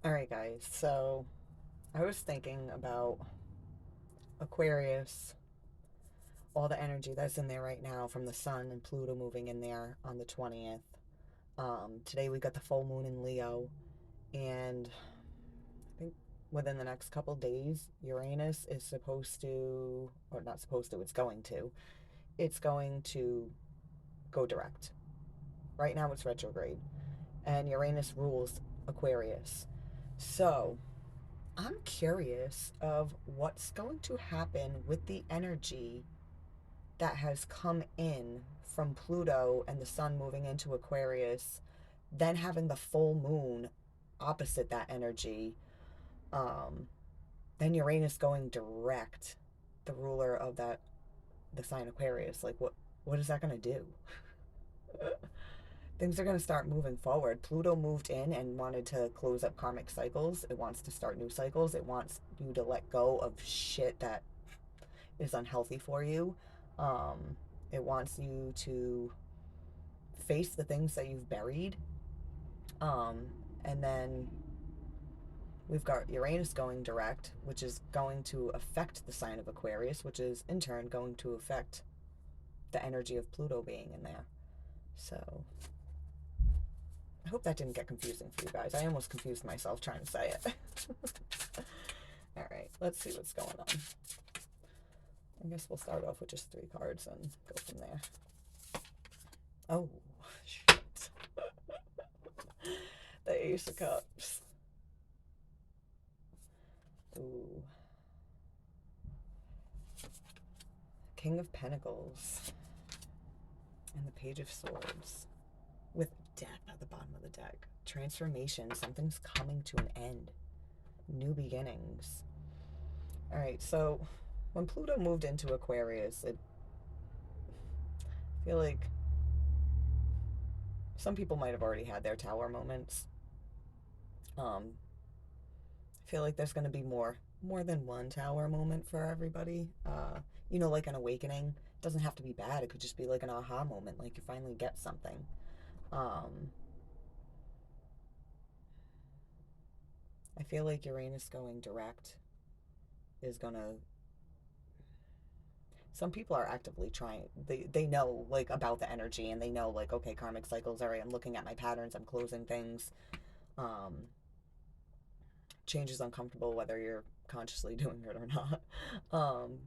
All right, guys. So I was thinking about Aquarius, all the energy that's in there right now from the sun and Pluto moving in there on the 20th. Today we got the full moon in Leo, and I think within the next couple days, Uranus is supposed to, or not supposed to, it's going to go direct. Right now it's retrograde, and Uranus rules Aquarius. So I'm curious of what's going to happen with the energy that has come in from Pluto and the sun moving into Aquarius, then having the full moon opposite that energy, um, then Uranus going direct, the ruler of the sign Aquarius. Like what is that gonna do? Things are going to start moving forward. Pluto moved in and wanted to close up karmic cycles. It wants to start new cycles. It wants you to let go of shit that is unhealthy for you. It wants you to face the things that you've buried. Um, and then we've got Uranus going direct, which is going to affect the sign of Aquarius, which is in turn going to affect the energy of Pluto being in there. So I hope that didn't get confusing for you guys. I almost confused myself trying to say it. All right, let's see what's going on. I guess we'll start off with just 3 cards and go from there. Oh, shit. The Ace of Cups. Ooh. King of Pentacles. And the Page of Swords. With Death at the bottom of the deck. Transformation. Something's coming to an end. New beginnings. All right, so when Pluto moved into Aquarius, I feel like some people might have already had their tower moments. I feel like there's going to be more than one tower moment for everybody. Like an awakening. It doesn't have to be bad. It could just be like an aha moment, like you finally get something. Um, I feel like Uranus going direct is gonna. Some people are actively trying. They know like about the energy and they know like okay, karmic cycles. All right, I'm looking at my patterns. I'm closing things. Um, Change is uncomfortable whether you're consciously doing it or not. Um,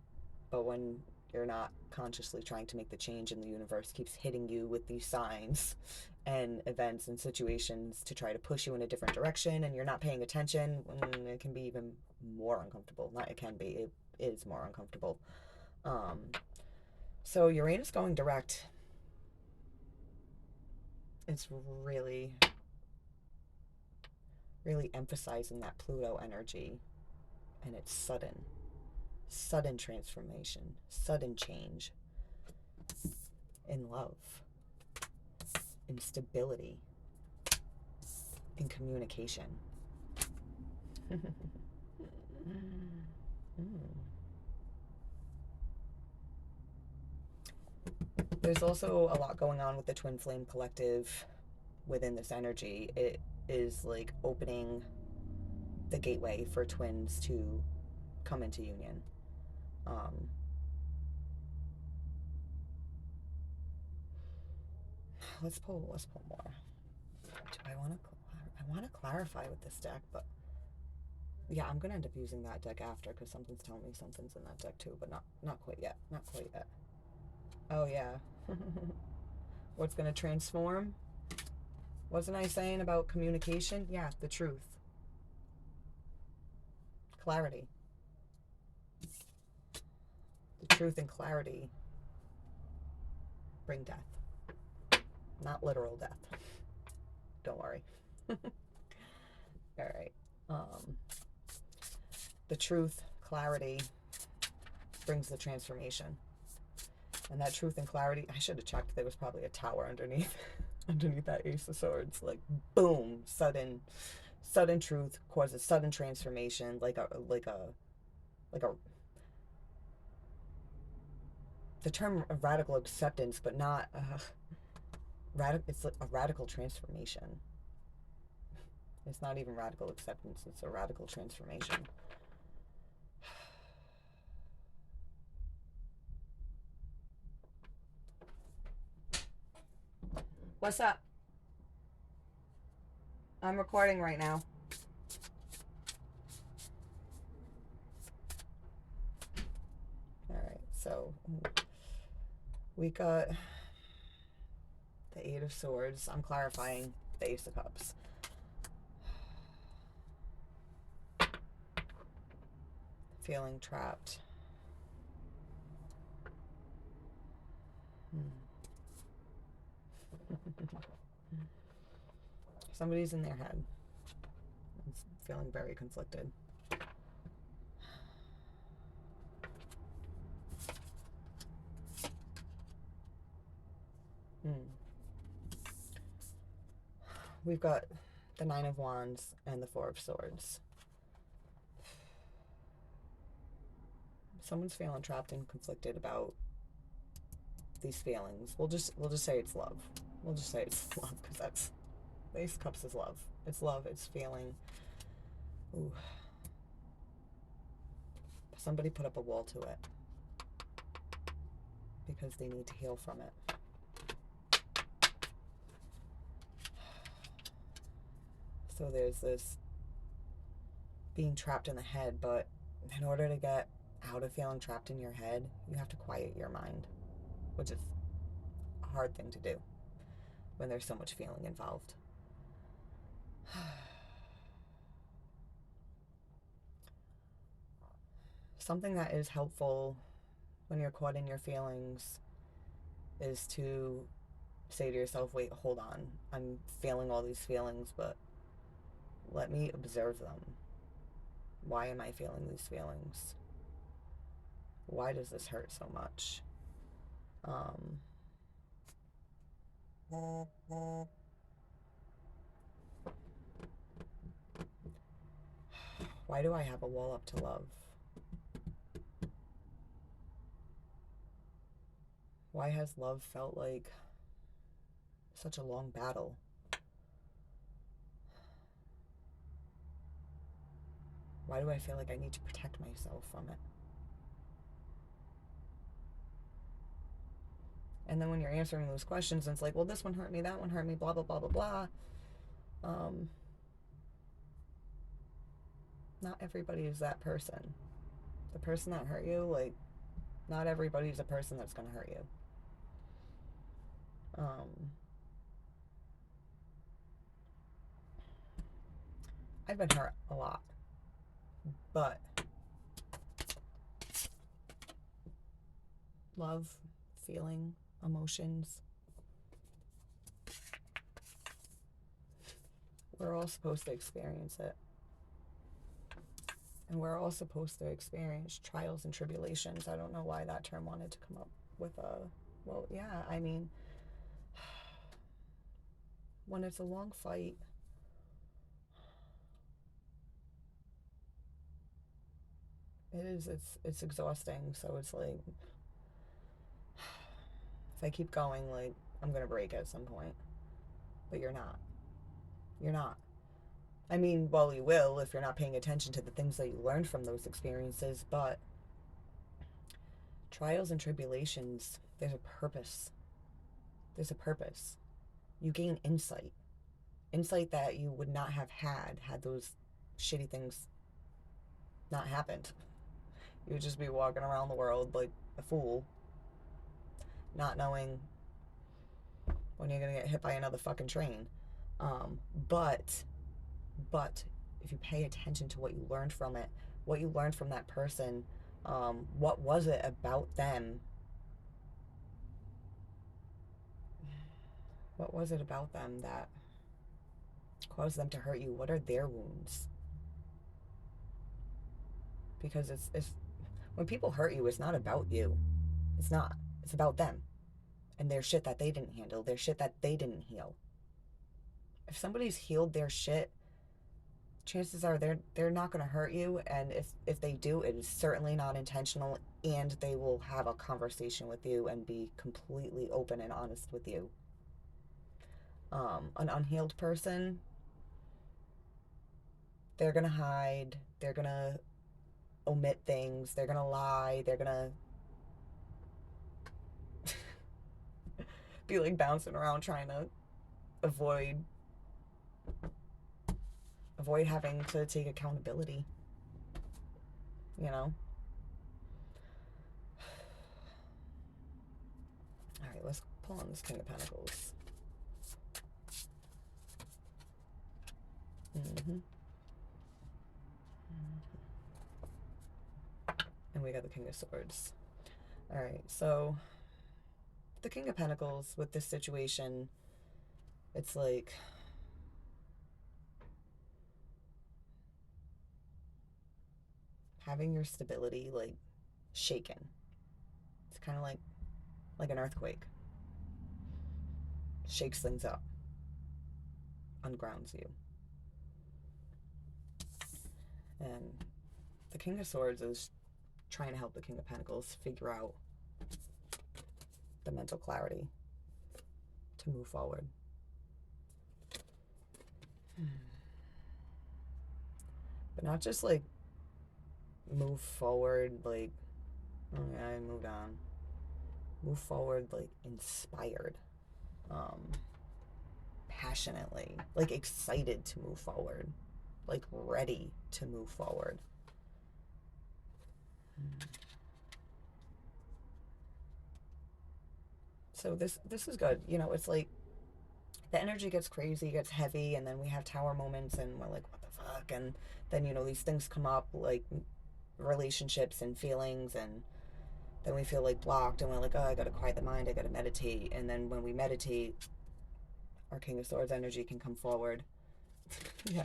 but when you're not consciously trying to make the change and the universe keeps hitting you with these signs and events and situations to try to push you in a different direction and you're not paying attention, it can be even more uncomfortable. Not it can be, it is more uncomfortable. Um, so Uranus going direct, it's really, really emphasizing that Pluto energy, and it's sudden transformation, sudden change in love, in stability, in communication. There's also a lot going on with the Twin Flame Collective within this energy. It is like opening the gateway for twins to come into union. Um, let's pull more. Do I want to clarify with this deck, but yeah, I'm gonna end up using that deck after because something's telling me something's in that deck too, but not quite yet. Not quite yet. Oh yeah. What's gonna transform? Wasn't I saying about communication? Yeah, the truth. Clarity. The truth and clarity bring death. Not literal death. Don't worry. Alright. Um, the truth, clarity brings the transformation. And that truth and clarity, I should have checked. There was probably a tower underneath underneath that Ace of Swords. Like boom, sudden truth causes sudden transformation, like a the term radical acceptance, but not it's a radical transformation. It's not even radical acceptance, it's a radical transformation. What's up? I'm recording right now. Alright, so we got the Eight of Swords. I'm clarifying the Ace of Cups. Feeling trapped. Somebody's in their head. It's feeling very conflicted. We've got the Nine of Wands and the Four of Swords. Someone's feeling trapped and conflicted about these feelings. We'll just say it's love. We'll just say it's love, because that's the Ace of Cups is love. It's love. It's feeling. Ooh. Somebody put up a wall to it because they need to heal from it. So there's this being trapped in the head, but in order to get out of feeling trapped in your head, you have to quiet your mind, which is a hard thing to do when there's so much feeling involved. Something that is helpful when you're caught in your feelings is to say to yourself, wait, hold on. I'm feeling all these feelings, but let me observe them. Why am I feeling these feelings? Why does this hurt so much? Why do I have a wall up to love? Why has love felt like such a long battle? Why do I feel like I need to protect myself from it? And then when you're answering those questions, and it's like, well, this one hurt me, that one hurt me, blah, blah, blah, blah, blah. Not everybody is that person. The person that hurt you, like, not everybody's a person that's going to hurt you. I've been hurt a lot, but love, feeling, emotions, we're all supposed to experience it. And we're all supposed to experience trials and tribulations. I don't know why that term wanted to come up with a, well, yeah, I mean, when it's a long fight, it's exhausting. So it's like, if I keep going, like, I'm going to break at some point. But you're not. You're not. I mean, well, you will if you're not paying attention to the things that you learned from those experiences, but trials and tribulations, there's a purpose. There's a purpose. You gain insight. Insight that you would not have had those shitty things not happened. You would just be walking around the world like a fool, not knowing when you're going to get hit by another fucking train. But if you pay attention to what you learned from it, what you learned from that person, what was it about them? What was it about them that caused them to hurt you? What are their wounds? Because it's when people hurt you, it's not about you. It's not. It's about them and their shit that they didn't handle, their shit that they didn't heal. If somebody's healed their shit, chances are they're not going to hurt you, and if they do, it is certainly not intentional, and they will have a conversation with you and be completely open and honest with you. An unhealed person, they're gonna hide, they're gonna omit things, they're gonna lie, they're gonna be like bouncing around trying to avoid having to take accountability, you know? All right, let's pull on this King of Pentacles. Mm-hmm. And we got the King of Swords. All right, so the King of Pentacles with this situation, it's like having your stability like shaken. It's kind of like an earthquake. Shakes things up, ungrounds you. And the King of Swords is trying to help the King of Pentacles figure out the mental clarity to move forward. But not just like move forward like, oh yeah, I moved on. Move forward like inspired, passionately, like excited to move forward, like ready to move forward. So this is good. You know, it's like the energy gets crazy, gets heavy, and then we have tower moments and we're like, what the fuck? And then, you know, these things come up like relationships and feelings, and then we feel like blocked and we're like, oh, I gotta quiet the mind, I gotta meditate. And then when we meditate, our King of Swords energy can come forward. Yeah.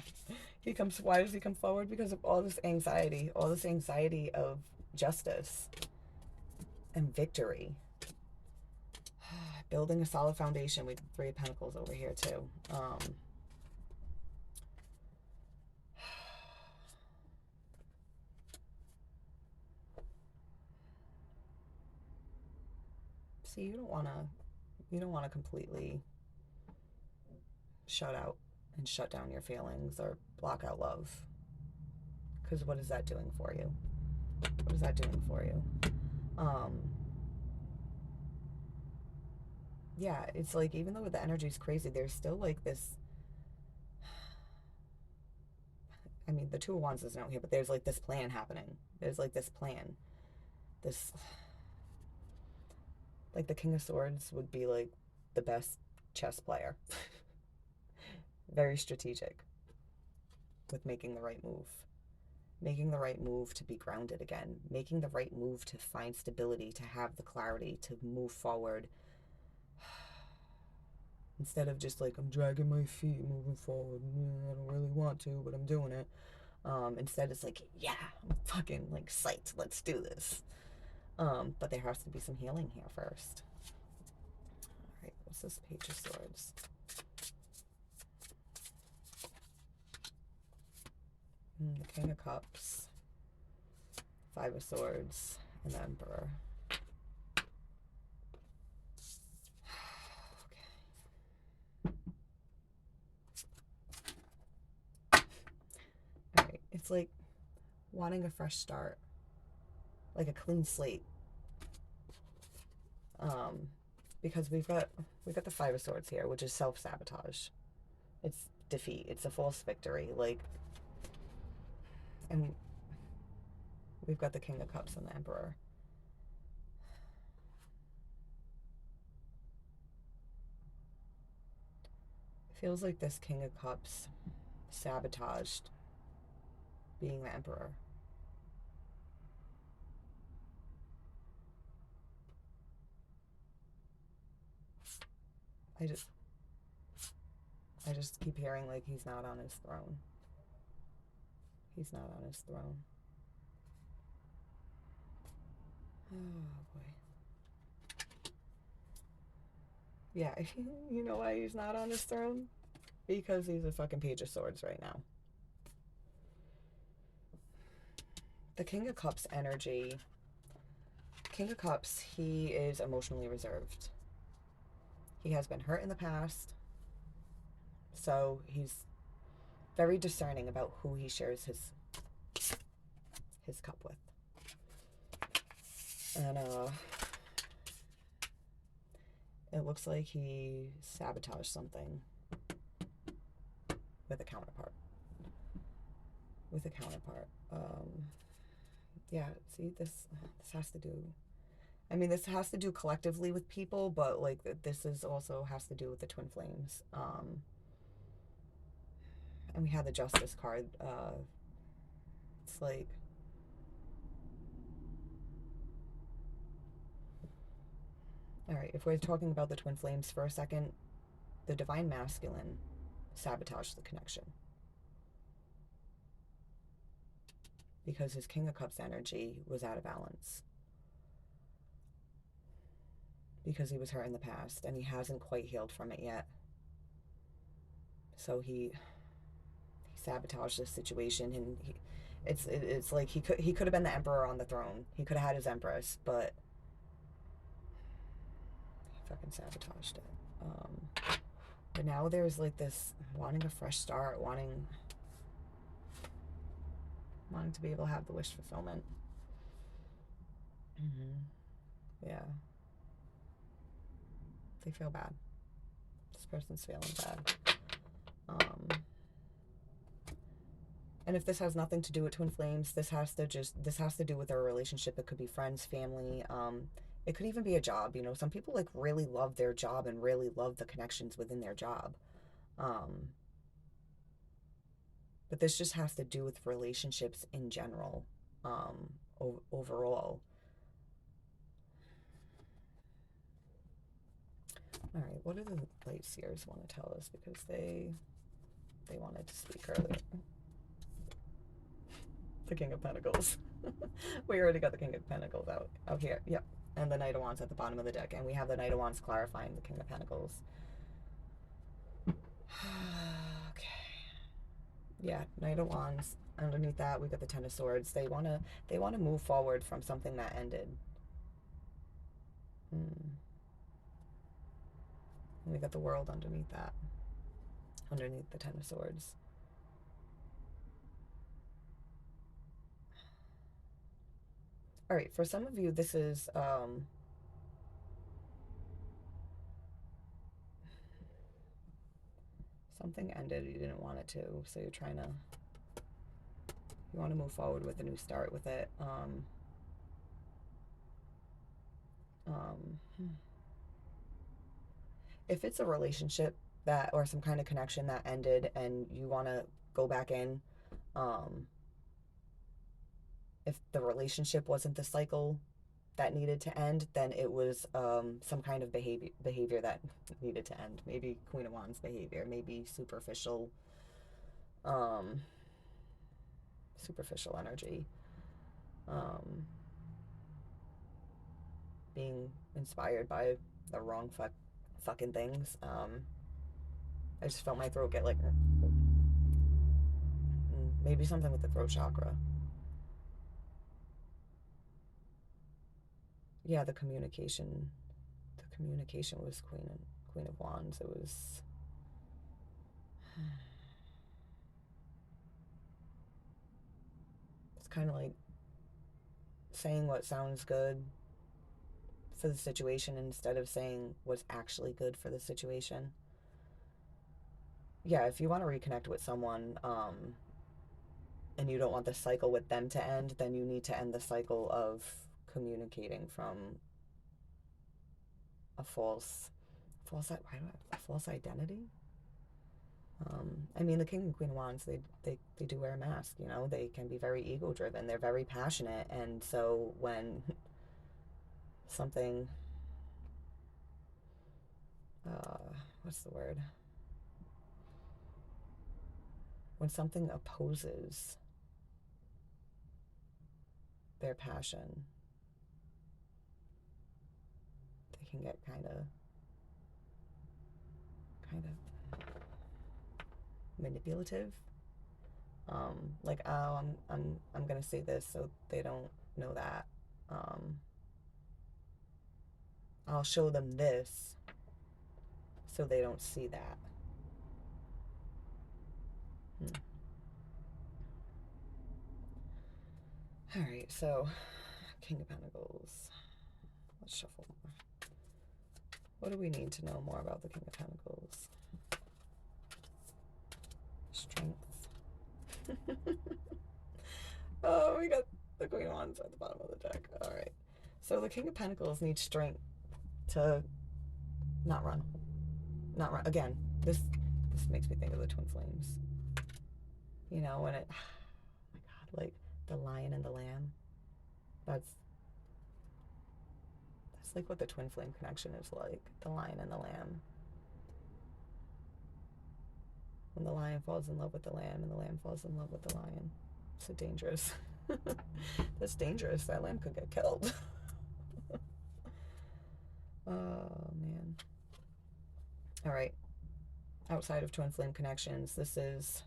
Why does he come forward? Because of all this anxiety of justice and victory. Building a solid foundation with Three of Pentacles over here too. See, you don't want to completely shut out and shut down your feelings or block out love. Because what is that doing for you? What is that doing for you? Yeah, it's like, even though the energy is crazy, there's still like this, I mean, the Two of Wands isn't out here, but there's like this plan happening. There's like this plan. This, like the King of Swords would be like the best chess player. Very strategic with making the right move. Making the right move to be grounded again. Making the right move to find stability, to have the clarity, to move forward. Instead of just like, I'm dragging my feet moving forward. I don't really want to, but I'm doing it. Instead it's like, yeah, I'm fucking like psyched. Let's do this. But there has to be some healing here first. All right, what's this Page of Swords? The King of Cups, Five of Swords, and the Emperor. Alright, it's like wanting a fresh start, like a clean slate. Because we've got the Five of Swords here, which is self-sabotage. It's defeat. It's a false victory. Like, and we've got the King of Cups and the Emperor. It feels like this King of Cups sabotaged being the Emperor. I just keep hearing like he's not on his throne. He's not on his throne. Oh boy. Yeah, you know why he's not on his throne? Because he's a fucking Page of Swords right now. The King of Cups energy. King of Cups, he is emotionally reserved. He has been hurt in the past. So he's very discerning about who he shares his cup with. And it looks like he sabotaged something with a counterpart. Yeah, see, this has to do, I mean, this has to do collectively with people, but like this is also has to do with the twin flames. And we had the Justice card. It's like, all right, if we're talking about the twin flames for a second, the Divine Masculine sabotaged the connection because his King of Cups energy was out of balance, because he was hurt in the past and he hasn't quite healed from it yet. So he sabotaged this situation, and it's like he could have been the emperor on the throne. He could have had his empress, but he fucking sabotaged it. But now there's like this wanting a fresh start, wanting to be able to have the wish fulfillment. Yeah, they feel bad. This person's feeling bad. And if this has nothing to do with twin flames, this has to do with their relationship. It could be friends, family. It could even be a job. You know, some people like really love their job and really love the connections within their job. But this just has to do with relationships in general, overall. All right, what do the light seers want to tell us? Because they wanted to speak earlier. The King of Pentacles. We already got the King of Pentacles out here. Yep. And the Knight of Wands at the bottom of the deck. And we have the Knight of Wands clarifying the King of Pentacles. Okay. Yeah, Knight of Wands. Underneath that, we got the Ten of Swords. They wanna move forward from something that ended. We got the World underneath that. Underneath the Ten of Swords. All right, for some of you, this is something ended, you didn't want it to, so you're trying to, you want to move forward with a new start with it. If it's a relationship that, or some kind of connection that ended and you want to go back in, if the relationship wasn't the cycle that needed to end, then it was some kind of behavior that needed to end. Maybe Queen of Wands behavior, maybe superficial energy, being inspired by the wrong fucking things. I just felt my throat get like, maybe something with the throat chakra. Yeah, the communication was Queen of Wands. It was it's kind of like saying what sounds good for the situation instead of saying what's actually good for the situation. Yeah, if you want to reconnect with someone, and you don't want the cycle with them to end, then you need to end the cycle of communicating from a false identity. I mean, the King and Queen of Wands, they do wear a mask, you know, they can be very ego driven, they're very passionate, and so when something, what's the word? When something opposes their passion, they can get kind of manipulative. Like, oh, I'm gonna say this so they don't know that. I'll show them this so they don't see that. All right, so King of Pentacles. Let's shuffle more. What do we need to know more about the King of Pentacles? Strength. Oh, we got the Queen of Wands at the bottom of the deck. All right. So the King of Pentacles needs strength to not run. Not run. Again, this makes me think of the Twin Flames. You know, when it, oh my God, like the lion and the lamb. That's like what the Twin Flame connection is like. The lion and the lamb. When the lion falls in love with the lamb and the lamb falls in love with the lion. So dangerous. That's dangerous. That lamb could get killed. Oh, man. All right. Outside of Twin Flame connections, this is,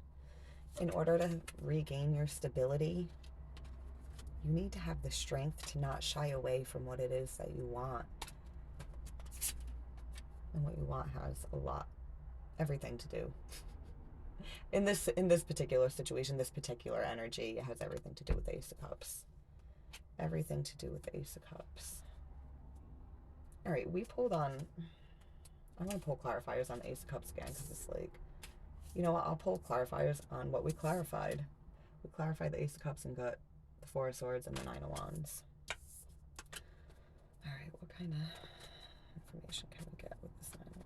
in order to regain your stability, you need to have the strength to not shy away from what it is that you want. And what you want has everything to do. In this particular situation, this particular energy has everything to do with the Ace of Cups. Everything to do with the Ace of Cups. All right, we pulled on, I'm going to pull clarifiers on the Ace of Cups again, because it's like, you know what, I'll pull clarifiers on what we clarified. We clarified the Ace of Cups and got the Four of Swords and the Nine of Wands. All right, what kind of information can we get with this Nine of Wands?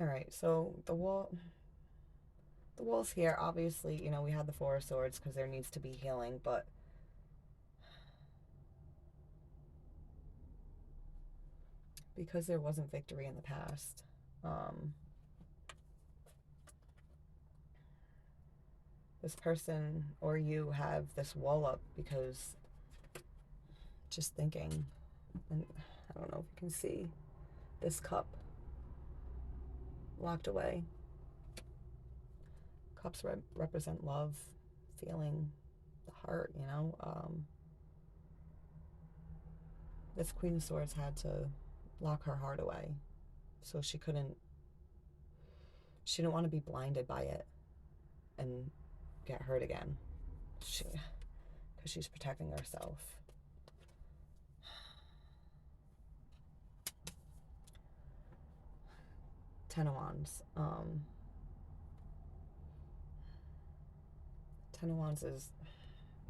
All right, so the walls here, obviously, you know, we had the Four of Swords because there needs to be healing, but because there wasn't victory in the past, this person or you have this wall up because just thinking, and I don't know if you can see this cup locked away. Cups represent love, feeling, the heart, you know. This Queen of Swords had to lock her heart away, so she didn't want to be blinded by it and get hurt again, because she's protecting herself. Ten of Wands. Ten of Wands is,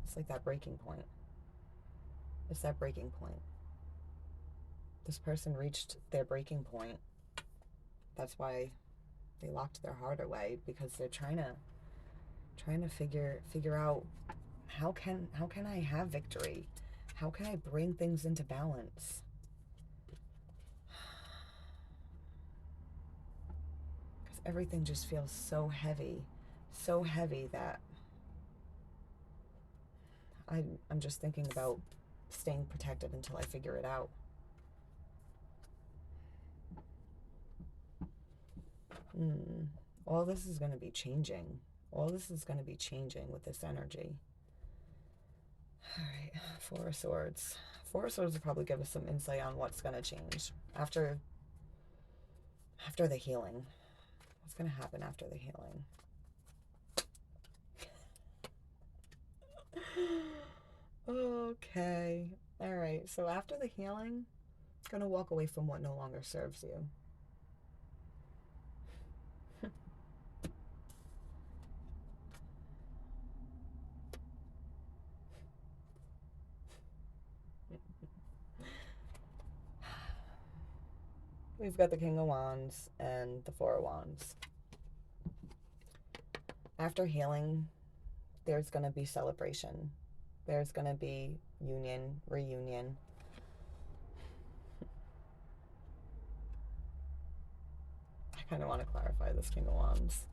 it's like that breaking point. It's that breaking point. This person reached their breaking point. That's why they locked their heart away, because they're trying to figure out how can I have victory? How can I bring things into balance? Because everything just feels so heavy that I'm just thinking about staying protected until I figure it out. All this is going to be changing. All this is going to be changing with this energy. All right, Four of Swords. Four of Swords will probably give us some insight on what's going to change after the healing. What's going to happen after the healing? Okay. All right. So after the healing, gonna walk away from what no longer serves you. We've got the King of Wands and the Four of Wands. After healing, there's going to be celebration. There's going to be union, reunion. I kind of want to clarify this King of Wands,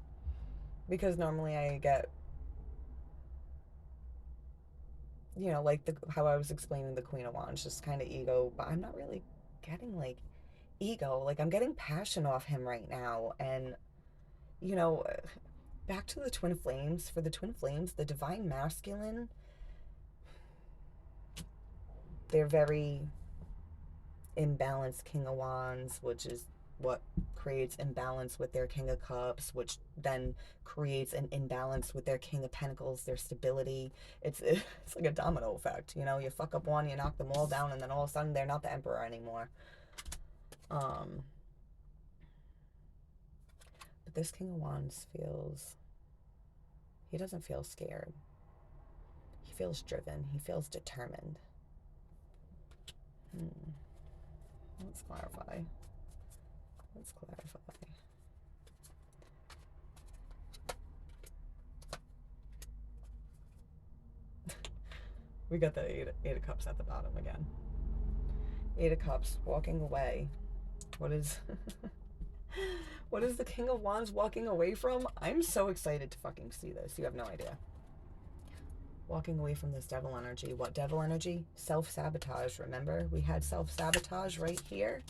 because normally I get, you know, like how I was explaining the Queen of Wands, just kind of ego, but I'm not really getting like ego. Like, I'm getting passion off him right now, and you know, back to the twin flames. For the twin flames, the divine masculine, they're very imbalanced King of Wands, which is what creates imbalance with their King of Cups, which then creates an imbalance with their King of Pentacles, their stability. It's like a domino effect, you know. You fuck up one, you knock them all down, and then all of a sudden they're not the emperor anymore. But this King of Wands feels, he doesn't feel scared. He feels driven. He feels determined. Let's clarify. Let's clarify. We got the Eight of Cups at the bottom again. Eight of Cups, walking away. What is... what is the King of Wands walking away from? I'm so excited to fucking see this. You have no idea. Walking away from this devil energy. What devil energy? Self-sabotage. Remember? We had self-sabotage right here.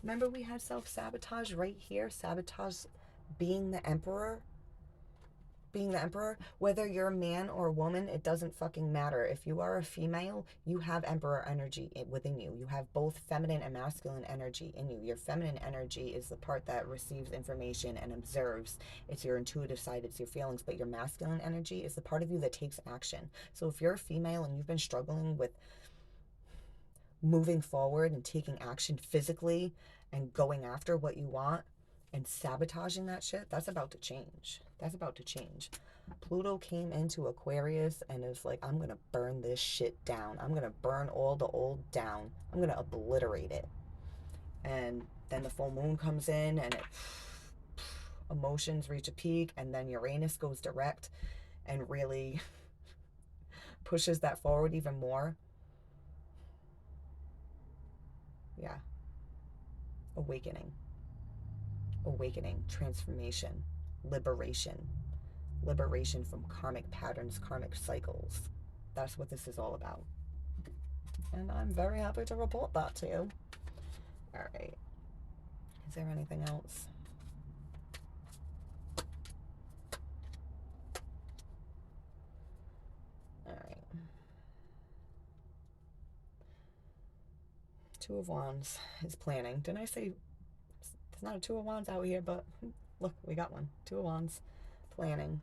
Remember we had self-sabotage right here? Sabotage being the emperor. Being the emperor. Whether you're a man or a woman, it doesn't fucking matter. If you are a female, you have emperor energy within you. You have both feminine and masculine energy in you. Your feminine energy is the part that receives information and observes. It's your intuitive side, it's your feelings. But your masculine energy is the part of you that takes action. So if you're a female and you've been struggling with moving forward and taking action physically and going after what you want and sabotaging that shit, that's about to change. That's about to change. Pluto came into Aquarius and is like, I'm going to burn this shit down. I'm going to burn all the old down. I'm going to obliterate it. And then the full moon comes in and emotions reach a peak, and then Uranus goes direct and really pushes that forward even more. Yeah. Awakening. Awakening, transformation, liberation. Liberation from karmic patterns, karmic cycles. That's what this is all about. And I'm very happy to report that to you. All right. Is there anything else? All right. Two of Wands is planning. Didn't I say there's not a Two of Wands out here, but look, we got one. Two of Wands, planning.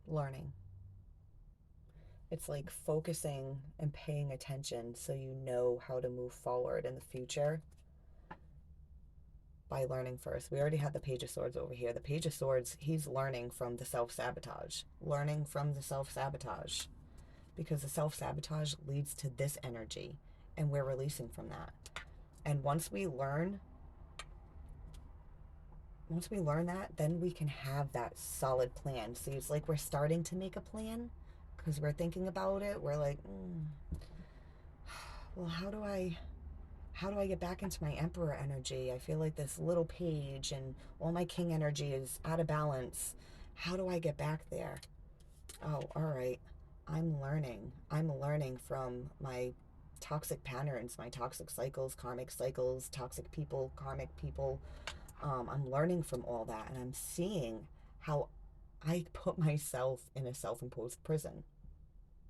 Learning. It's like focusing and paying attention so you know how to move forward in the future by learning first. We already had the Page of Swords over here. The Page of Swords, he's learning from the self-sabotage. Learning from the self-sabotage. Because the self-sabotage leads to this energy, and we're releasing from that. And once we learn that, then we can have that solid plan. See, it's like we're starting to make a plan because we're thinking about it. We're like, well, how do I get back into my emperor energy? I feel like this little page and all my king energy is out of balance. How do I get back there? Oh, all right. I'm learning from my toxic patterns, my toxic cycles, karmic cycles, toxic people, karmic people. I'm learning from all that, and I'm seeing how I put myself in a self-imposed prison.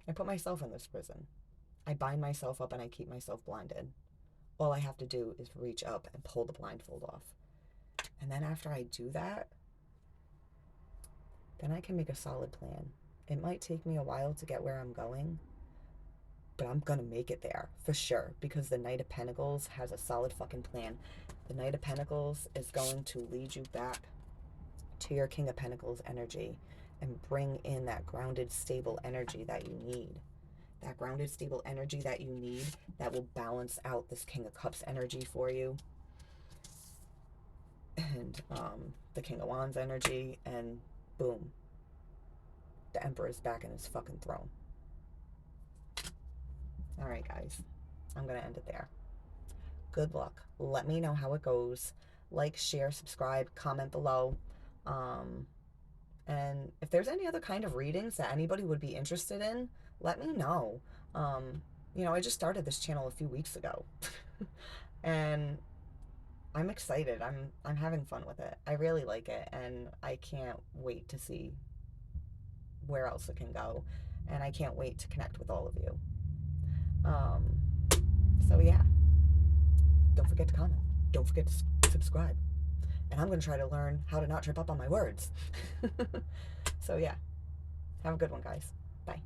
I put myself in this prison. I bind myself up and I keep myself blinded. All I have to do is reach up and pull the blindfold off. And then after I do that, then I can make a solid plan. It might take me a while to get where I'm going, but I'm gonna make it there for sure, because the Knight of Pentacles has a solid fucking plan. The Knight of Pentacles is going to lead you back to your King of Pentacles energy and bring in that grounded, stable energy that you need. That grounded, stable energy that you need that will balance out this King of Cups energy for you. And the King of Wands energy, and boom. The Emperor's back in his fucking throne. All right, guys. I'm going to end it there. Good luck. Let me know how it goes. Like, share, subscribe, comment below. And if there's any other kind of readings that anybody would be interested in, let me know. You know, I just started this channel a few weeks ago. And I'm excited. I'm having fun with it. I really like it, and I can't wait to see where else it can go, and I can't wait to connect with all of you. Um, so yeah, don't forget to comment. Don't forget to subscribe. And I'm going to try to learn how to not trip up on my words. So yeah, have a good one, guys. Bye.